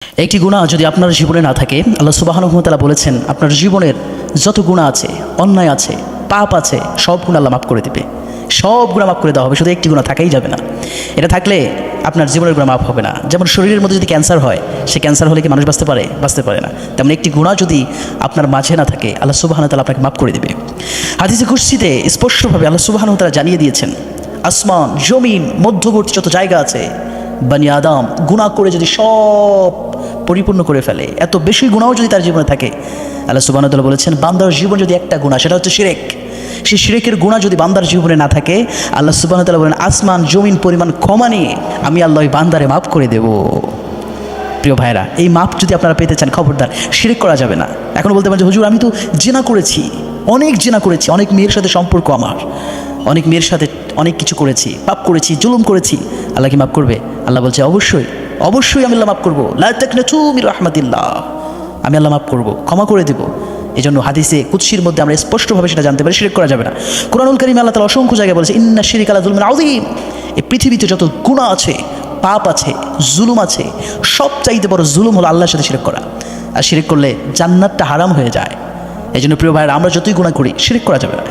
একটি গুনাহ যদি আপনার জীবনে না থাকে, আল্লাহ সুবহানাহু ওয়া তাআলা বলেছেন আপনার জীবনের যত গুনাহ আছে, অন্যায় আছে, পাপ আছে, সব গুনাহ আল্লাহ মাফ করে দিবে। সব গুনাহ মাফ করে দেওয়া হবে, শুধু একটি গুনাহ থাকাই যাবে না। এটা থাকলে আপনার জীবনের গুনাহ মাফ হবে না। যেমন শরীরের মধ্যে যদি ক্যান্সার হয়, সে ক্যান্সার হলে কি মানুষ বাঁচতে পারে? বাঁচতে পারে না। তেমন একটি গুনাহ যদি আপনার মাঝে না থাকে, আল্লাহ সুবহানাহু ওয়া তাআলা আপনাকে মাফ করে দিবে। হাদিসে কুদসিতে স্পষ্টভাবে আল্লাহ সুবহানাহু ওয়া তাআলা জানিয়ে দিয়েছেন, আসমান জমিন মধ্যবর্তী যত জায়গা আছে, বনি আদম গুনাহ করে যদি সব পরিপূর্ণ করে ফেলে, এত বেশি গুনাহও যদি তার জীবনে থাকে, আল্লাহ সুবহানাহু ওয়া তাআলা বলেছেন বান্দার জীবন যদি একটা গুনাহ, সেটা হচ্ছে শিরক, সেই শিরকের গুনাহ যদি বান্দার জীবনে না থাকে, আল্লাহ সুবহানাহু ওয়া তাআলা বলেন আসমান জমিন পরিমাণ ক্ষমা নিয়ে আমি আল্লাহ ওই বান্দারে মাফ করে দেব। প্রিয় ভাইরা, এই মাপ যদি আপনারা পেতে চান, খবরদার শিরক করা যাবে না। এখন বলতে পারেন যে হুজুর আমি তো জিনা করেছি, অনেক জিনা করেছি, অনেক মেয়ের সাথে সম্পর্ক আমার, অনেক মেয়ের সাথে অনেক কিছু করেছি, পাপ করেছি, জুলুম করেছি, আল্লাহ কি মাফ করবে? আল্লাহ বলছে অবশ্যই অবশ্যই আমি আল্লাহ মাফ করবো। লা তাকনাতু মির রাহমাতিল্লাহ, আমি আল্লাহ মাফ করবো, ক্ষমা করে দেব। এই জন্য হাদিসে কুদসির মধ্যে আমরা স্পষ্টভাবে সেটা জানতে পারি, শিরক করা যাবে না। কুরআনুল কারীমে আল্লাহ তাআলা অসংখ্য জায়গায় বলেছে ইন্না শিরকা লা যুলমুন আযীম। এই পৃথিবীতে যত গুনাহ আছে, পাপ আছে, জুলুম আছে, সব চাইতে বড় জুলুম হলো আল্লাহর সাথে শিরক করা। আর শিরক করলে জান্নাতটা হারাম হয়ে যায়। এই জন্য প্রিয় ভাইরা, আমরা যতই গুনাহ করি শিরক করা যাবে না।